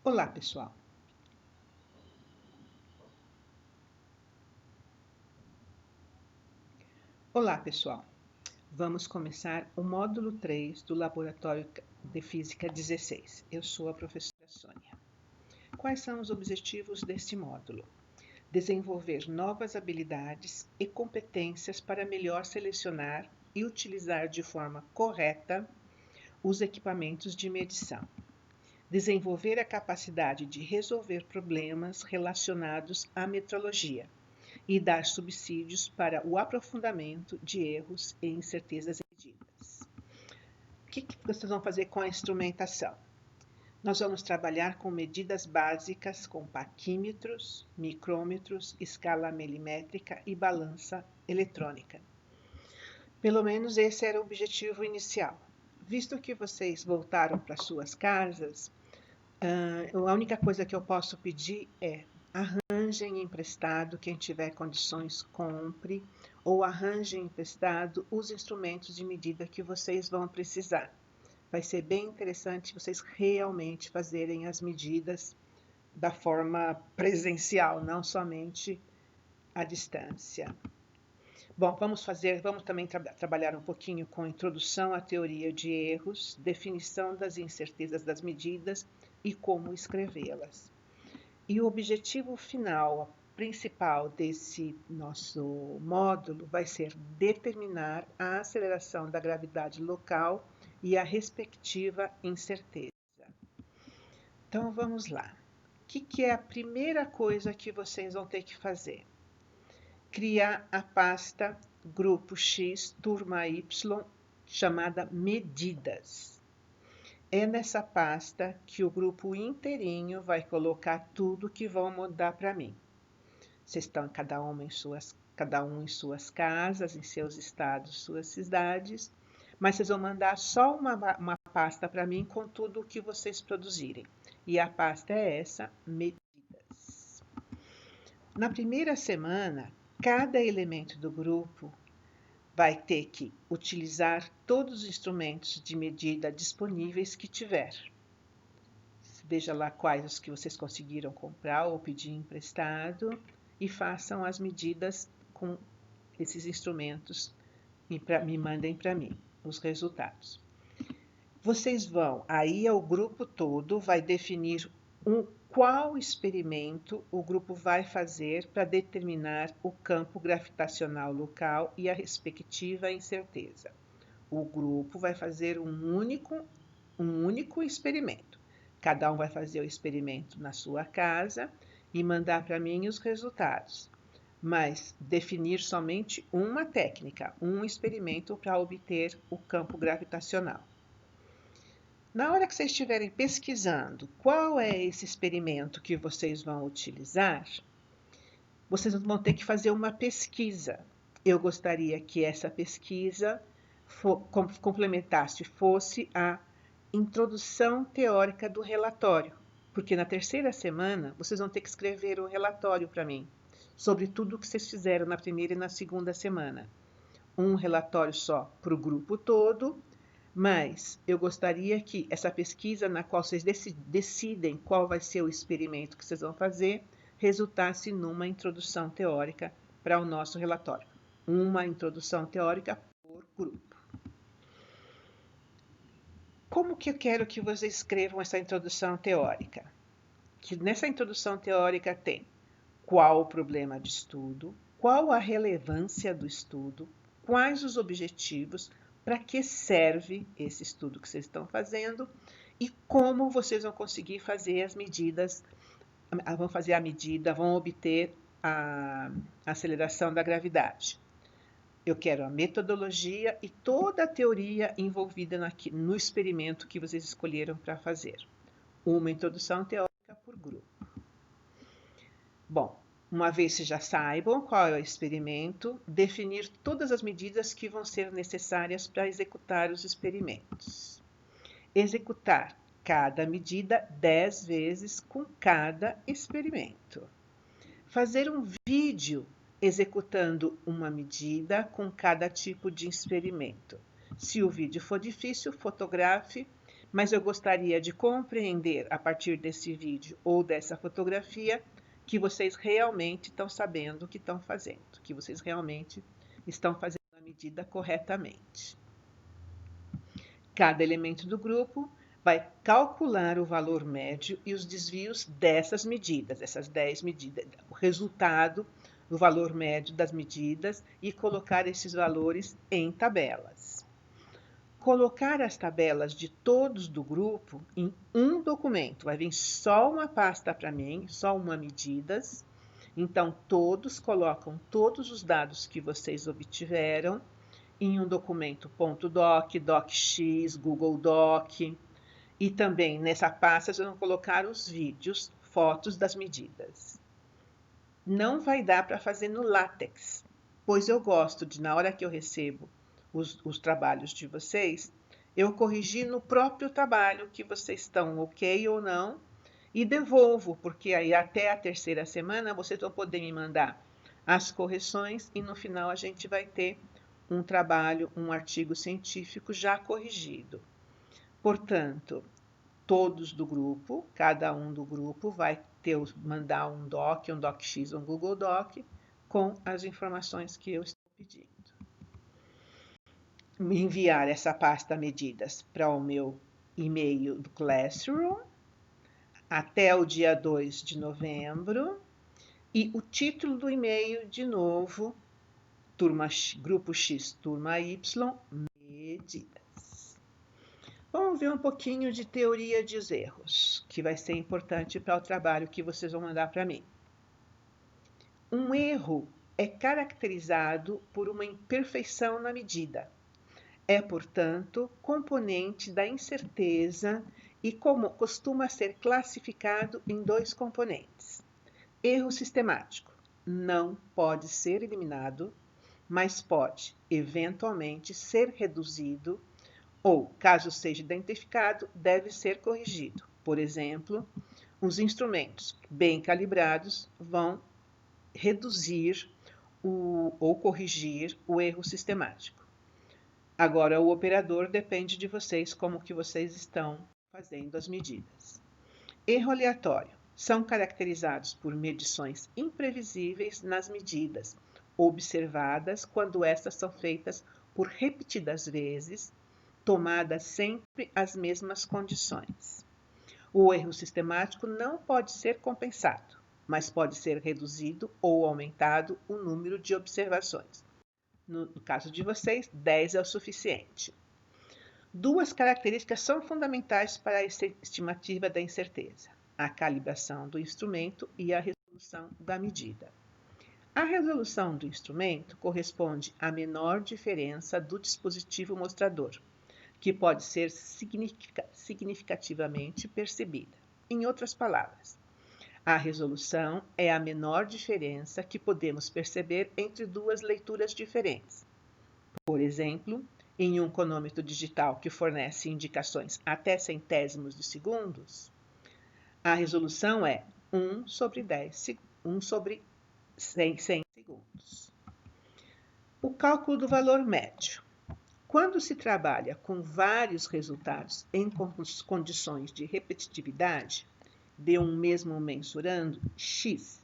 Olá, pessoal! Olá, pessoal! Vamos começar o módulo 3 do Laboratório de Física 16. Eu sou a professora Sônia. Quais são os objetivos deste módulo? Desenvolver novas habilidades e competências para melhor selecionar e utilizar de forma correta os equipamentos de medição. Desenvolver a capacidade de resolver problemas relacionados à metrologia e dar subsídios para o aprofundamento de erros e incertezas medidas. O que vocês vão fazer com a instrumentação? Nós vamos trabalhar com medidas básicas com paquímetros, micrômetros, escala milimétrica e balança eletrônica. Pelo menos esse era o objetivo inicial. Visto que vocês voltaram para suas casas, a única coisa que eu posso pedir é arranjem emprestado, quem tiver condições compre, ou arranjem emprestado os instrumentos de medida que vocês vão precisar. Vai ser bem interessante vocês realmente fazerem as medidas da forma presencial, não somente à distância. Bom, vamos também trabalhar um pouquinho com introdução à teoria de erros, definição das incertezas das medidas e como escrevê-las. E o objetivo final, principal desse nosso módulo vai ser determinar a aceleração da gravidade local e a respectiva incerteza. Então vamos lá. O que é a primeira coisa que vocês vão ter que fazer? Criar a pasta Grupo X, Turma Y, chamada Medidas. É nessa pasta que o grupo inteirinho vai colocar tudo que vão mandar para mim. Vocês estão cada um em suas casas, em seus estados, suas cidades, mas vocês vão mandar só uma pasta para mim com tudo o que vocês produzirem. E a pasta é essa, medidas. Na primeira semana, cada elemento do grupo vai ter que utilizar todos os instrumentos de medida disponíveis que tiver. Veja lá quais os que vocês conseguiram comprar ou pedir emprestado e façam as medidas com esses instrumentos e me mandem para mim os resultados. Vocês vão, aí o grupo todo vai definir qual experimento o grupo vai fazer para determinar o campo gravitacional local e a respectiva incerteza. O grupo vai fazer um único experimento. Cada um vai fazer o experimento na sua casa e mandar para mim os resultados, mas definir somente uma técnica, um experimento para obter o campo gravitacional. Na hora que vocês estiverem pesquisando qual é esse experimento que vocês vão utilizar, vocês vão ter que fazer uma pesquisa. Eu gostaria que essa pesquisa fosse a introdução teórica do relatório, porque na terceira semana vocês vão ter que escrever um relatório para mim sobre tudo o que vocês fizeram na primeira e na segunda semana. Um relatório só para o grupo todo, mas eu gostaria que essa pesquisa na qual vocês decidem qual vai ser o experimento que vocês vão fazer, resultasse numa introdução teórica para o nosso relatório. Uma introdução teórica por grupo. Como que eu quero que vocês escrevam essa introdução teórica? Que nessa introdução teórica tem qual o problema de estudo, qual a relevância do estudo, quais os objetivos, para que serve esse estudo que vocês estão fazendo e como vocês vão conseguir fazer as medidas, vão obter a aceleração da gravidade. Eu quero a metodologia e toda a teoria envolvida no experimento que vocês escolheram para fazer. Uma introdução teórica por grupo. Bom, uma vez que já saibam qual é o experimento, definir todas as medidas que vão ser necessárias para executar os experimentos. Executar cada medida 10 vezes com cada experimento. Fazer um vídeo executando uma medida com cada tipo de experimento. Se o vídeo for difícil, fotografe, mas eu gostaria de compreender a partir desse vídeo ou dessa fotografia que vocês realmente estão sabendo o que estão fazendo, que vocês realmente estão fazendo a medida corretamente. Cada elemento do grupo vai calcular o valor médio e os desvios dessas medidas, essas 10 medidas, o resultado do valor médio das medidas e colocar esses valores em tabelas. Colocar as tabelas de todos do grupo em um documento. Vai vir só uma pasta para mim, só uma medidas. Então, todos colocam todos os dados que vocês obtiveram em um documento .doc, docx, Google Doc. E também nessa pasta vocês vão colocar os vídeos, fotos das medidas. Não vai dar para fazer no LaTeX, pois eu gosto de, na hora que eu recebo os trabalhos de vocês, eu corrigir no próprio trabalho que vocês estão ok ou não e devolvo, porque aí até a terceira semana vocês vão poder me mandar as correções e no final a gente vai ter um trabalho, um artigo científico já corrigido. Portanto, todos do grupo, cada um do grupo vai mandar um docx, um Google Doc, com as informações que eu estou pedindo. Enviar essa pasta medidas para o meu e-mail do Classroom até o dia 2 de novembro e o título do e-mail de novo, Grupo X, Turma Y, medidas. Vamos ver um pouquinho de teoria dos erros, que vai ser importante para o trabalho que vocês vão mandar para mim. Um erro é caracterizado por uma imperfeição na medida. É, portanto, componente da incerteza e costuma ser classificado em dois componentes. Erro sistemático não pode ser eliminado, mas pode, eventualmente, ser reduzido ou, caso seja identificado, deve ser corrigido. Por exemplo, os instrumentos bem calibrados vão reduzir ou corrigir o erro sistemático. Agora, o operador depende de vocês, como que vocês estão fazendo as medidas. Erro aleatório. São caracterizados por medições imprevisíveis nas medidas, observadas quando estas são feitas por repetidas vezes, tomadas sempre as mesmas condições. O erro sistemático não pode ser compensado, mas pode ser reduzido ou aumentado o número de observações. No caso de vocês, 10 é o suficiente. Duas características são fundamentais para a estimativa da incerteza: a calibração do instrumento e a resolução da medida. A resolução do instrumento corresponde à menor diferença do dispositivo mostrador, que pode ser significativamente percebida. Em outras palavras, a resolução é a menor diferença que podemos perceber entre duas leituras diferentes. Por exemplo, em um cronômetro digital que fornece indicações até centésimos de segundos, a resolução é 1 sobre 100 segundos. O cálculo do valor médio. Quando se trabalha com vários resultados em condições de repetitividade, de um mesmo mensurando, X,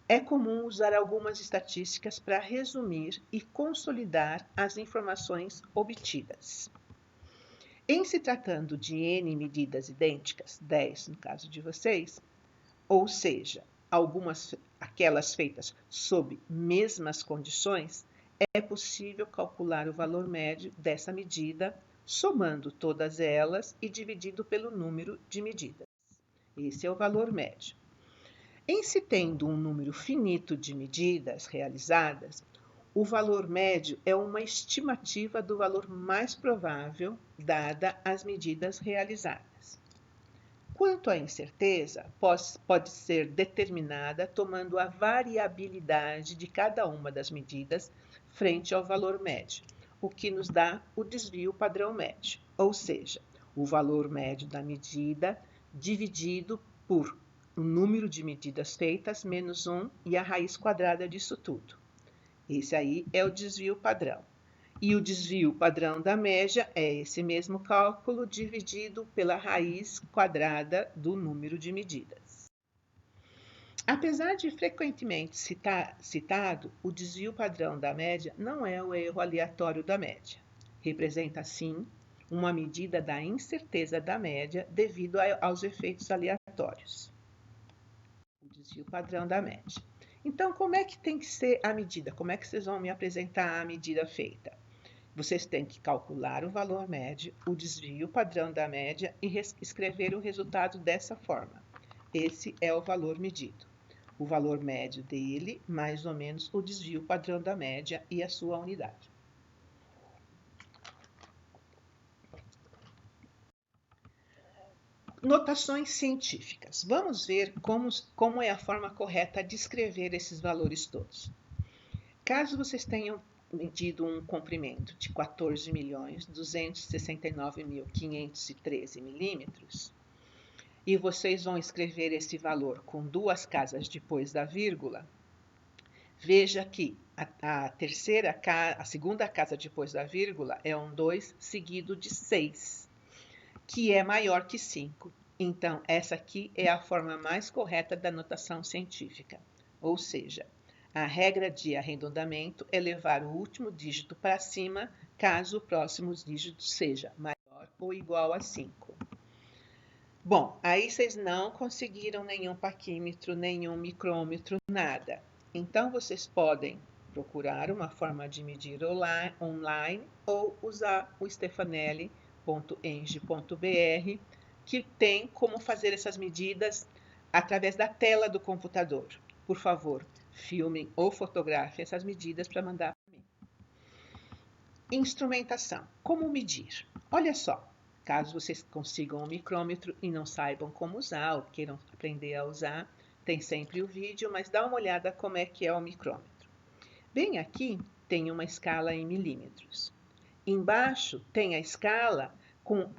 é comum usar algumas estatísticas para resumir e consolidar as informações obtidas. Em se tratando de N medidas idênticas, 10 no caso de vocês, ou seja, aquelas feitas sob mesmas condições, é possível calcular o valor médio dessa medida, somando todas elas e dividindo pelo número de medidas. Esse é o valor médio. Em se tendo um número finito de medidas realizadas, o valor médio é uma estimativa do valor mais provável, dada as medidas realizadas. Quanto à incerteza, pode ser determinada tomando a variabilidade de cada uma das medidas frente ao valor médio, o que nos dá o desvio padrão médio, ou seja, o valor médio da medida dividido por o número de medidas feitas menos 1 e a raiz quadrada disso tudo. Esse aí é o desvio padrão. E o desvio padrão da média é esse mesmo cálculo dividido pela raiz quadrada do número de medidas. Apesar de frequentemente citado, o desvio padrão da média não é o erro aleatório da média. Representa, sim, uma medida da incerteza da média devido aos efeitos aleatórios. O desvio padrão da média. Então, como é que tem que ser a medida? Como é que vocês vão me apresentar a medida feita? Vocês têm que calcular o valor médio, o desvio padrão da média e escrever o resultado dessa forma. Esse é o valor medido. O valor médio dele, mais ou menos o desvio padrão da média e a sua unidade. Notações científicas. Vamos ver como é a forma correta de escrever esses valores todos. Caso vocês tenham medido um comprimento de 14.269.513 milímetros, e vocês vão escrever esse valor com 2 casas depois da vírgula, veja que a segunda casa depois da vírgula é um 2 seguido de 6, que é maior que 5. Então, essa aqui é a forma mais correta da notação científica, ou seja, a regra de arredondamento é levar o último dígito para cima, caso o próximo dígito seja maior ou igual a 5. Bom, aí vocês não conseguiram nenhum paquímetro, nenhum micrômetro, nada. Então, vocês podem procurar uma forma de medir online ou usar o stefanelli.eng.br, que tem como fazer essas medidas através da tela do computador. Por favor, filmem ou fotografem essas medidas para mandar para mim. Instrumentação. Como medir? Olha só, caso vocês consigam um micrômetro e não saibam como usar ou queiram aprender a usar, tem sempre o vídeo, mas dá uma olhada como é que é o micrômetro. Bem aqui tem uma escala em milímetros. Embaixo tem a escala com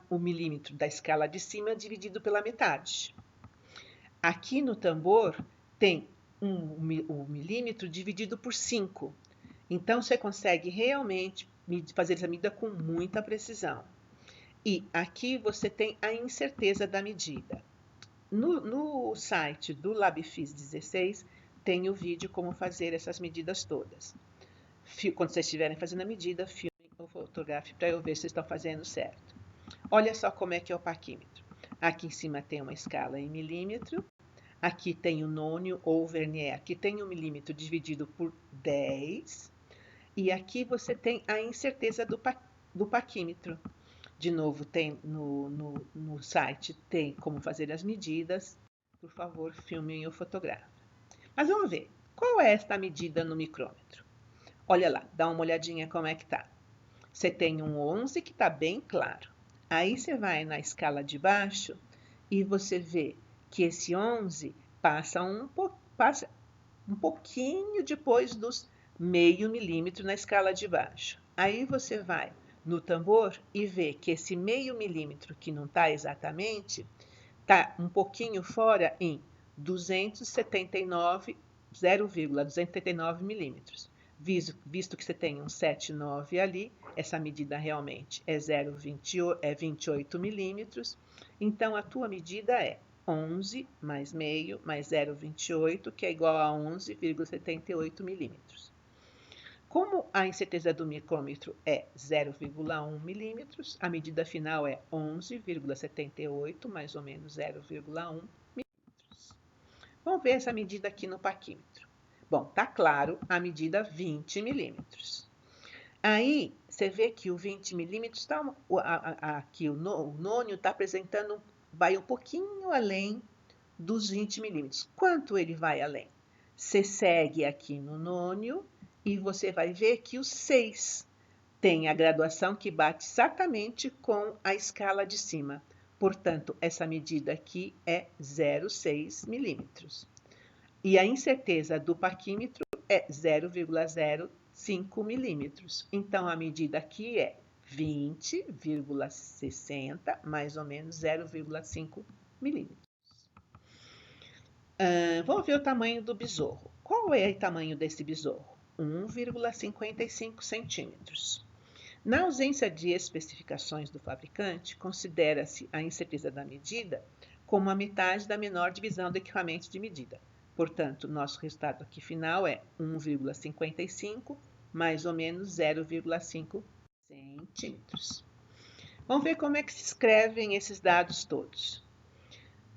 o milímetro da escala de cima dividido pela metade. Aqui no tambor tem o milímetro dividido por 5. Então, você consegue realmente fazer essa medida com muita precisão. E aqui você tem a incerteza da medida. No site do LabFIS 16 tem o vídeo como fazer essas medidas todas. Quando vocês estiverem fazendo a medida, filmem ou fotografem para eu ver se vocês estão fazendo certo. Olha só como é que é o paquímetro. Aqui em cima tem uma escala em milímetro. Aqui tem o nônio ou vernier. Aqui tem o milímetro dividido por 10. E aqui você tem a incerteza do paquímetro. De novo, tem no site tem como fazer as medidas. Por favor, filmem ou fotografem. Mas vamos ver, qual é esta medida no micrômetro? Olha lá, dá uma olhadinha como é que tá. Você tem um 11 que está bem claro. Aí você vai na escala de baixo e você vê que esse 11 passa um pouquinho depois dos meio milímetro na escala de baixo. Aí você vai no tambor e vê que esse meio milímetro, que não está exatamente, está um pouquinho fora em 0,279 milímetros. Visto que você tem um 7,9 ali, essa medida realmente é 28 milímetros, então a tua medida é 11 mais meio mais 0,28, que é igual a 11,78 milímetros. Como a incerteza do micrômetro é 0,1 milímetros, a medida final é 11,78, mais ou menos 0,1 milímetros. Vamos ver essa medida aqui no paquímetro. Bom, tá claro a medida 20 milímetros. Aí, você vê que o 20 milímetros, aqui o nônio está apresentando, vai um pouquinho além dos 20 milímetros. Quanto ele vai além? Você segue aqui no nônio e você vai ver que o 6 tem a graduação que bate exatamente com a escala de cima. Portanto, essa medida aqui é 0,6 milímetros. E a incerteza do paquímetro é 0,05 milímetros. Então, a medida aqui é 20,60 mais ou menos 0,5 milímetros. Vamos ver o tamanho do besouro. Qual é o tamanho desse besouro? 1,55 centímetros. Na ausência de especificações do fabricante, considera-se a incerteza da medida como a metade da menor divisão do equipamento de medida. Portanto, nosso resultado aqui final é 1,55 mais ou menos 0,5 centímetros. Vamos ver como é que se escrevem esses dados todos.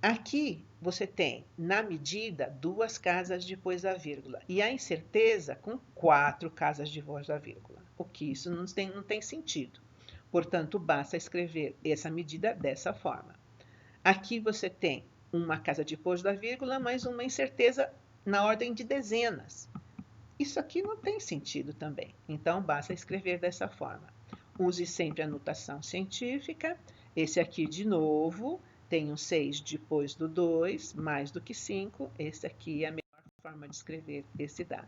Aqui você tem, na medida, 2 casas depois da vírgula e a incerteza com 4 casas depois da vírgula, o que isso não tem sentido. Portanto, basta escrever essa medida dessa forma. Aqui você tem uma casa depois da vírgula, mas uma incerteza na ordem de dezenas. Isso aqui não tem sentido também, então basta escrever dessa forma. Use sempre a notação científica. Esse aqui, de novo, tem um 6 depois do 2, mais do que 5. Esse aqui é a melhor forma de escrever esse dado.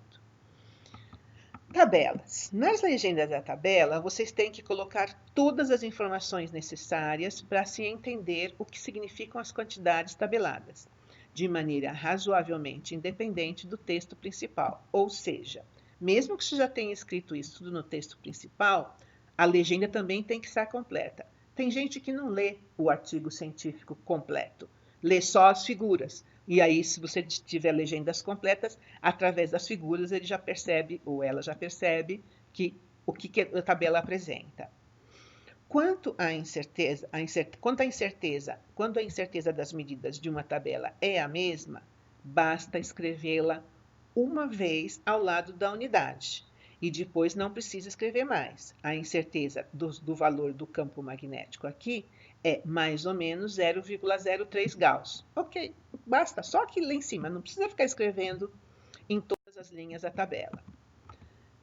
Tabelas. Nas legendas da tabela, vocês têm que colocar todas as informações necessárias para se entender o que significam as quantidades tabeladas, de maneira razoavelmente independente do texto principal. Ou seja, mesmo que você já tenha escrito isso tudo no texto principal, a legenda também tem que estar completa. Tem gente que não lê o artigo científico completo, lê só as figuras. E aí, se você tiver legendas completas, através das figuras ele já percebe, ou ela já percebe, o que a tabela apresenta. Quando a incerteza das medidas de uma tabela é a mesma, basta escrevê-la uma vez ao lado da unidade. E depois não precisa escrever mais. A incerteza do valor do campo magnético aqui é mais ou menos 0,03 Gauss. Ok, basta, só aqui lá em cima, não precisa ficar escrevendo em todas as linhas da tabela.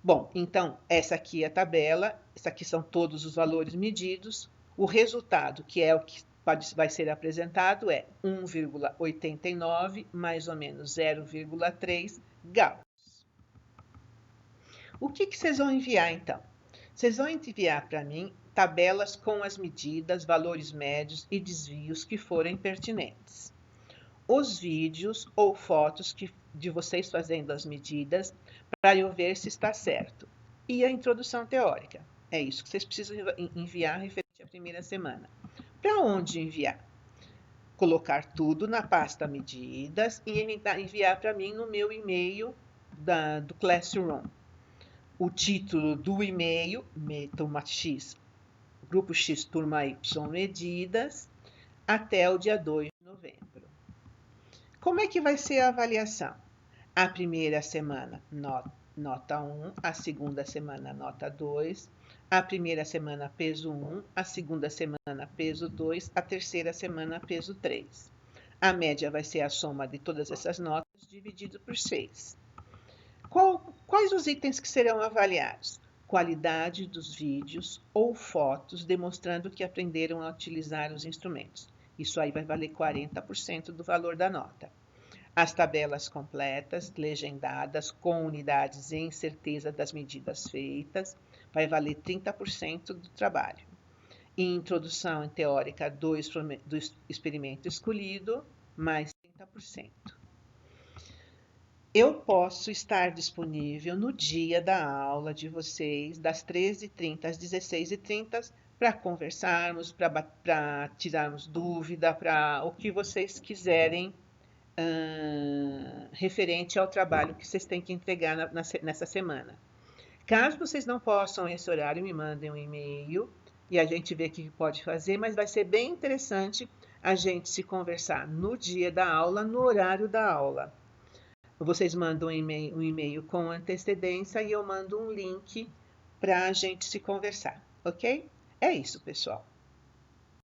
Bom, então, essa aqui é a tabela, essa aqui são todos os valores medidos. O resultado, que é o que vai ser apresentado, é 1,89 mais ou menos 0,3 Gauss. O que vocês vão enviar, então? Vocês vão enviar para mim tabelas com as medidas, valores médios e desvios que forem pertinentes. Os vídeos ou fotos de vocês fazendo as medidas para eu ver se está certo. E a introdução teórica. É isso que vocês precisam enviar referente à primeira semana. Para onde enviar? Colocar tudo na pasta medidas e enviar para mim no meu e-mail do Classroom. O título do e-mail, Turma X, Grupo X, Turma Y, Medidas, até o dia 2 de novembro. Como é que vai ser a avaliação? A primeira semana, nota 1, a segunda semana, nota 2, a primeira semana, peso 1, a segunda semana, peso 2, a terceira semana, peso 3. A média vai ser a soma de todas essas notas dividido por 6. Quais os itens que serão avaliados? Qualidade dos vídeos ou fotos demonstrando que aprenderam a utilizar os instrumentos. Isso aí vai valer 40% do valor da nota. As tabelas completas, legendadas, com unidades em certeza das medidas feitas, vai valer 30% do trabalho. E introdução teórica do experimento escolhido, mais 30%. Eu posso estar disponível no dia da aula de vocês, das 13h30 às 16h30, para conversarmos, para tirarmos dúvida, para o que vocês quiserem referente ao trabalho que vocês têm que entregar nessa semana. Caso vocês não possam esse horário, me mandem um e-mail e a gente vê o que pode fazer, mas vai ser bem interessante a gente se conversar no dia da aula, no horário da aula. Vocês mandam um e-mail com antecedência e eu mando um link para a gente se conversar, ok? É isso, pessoal.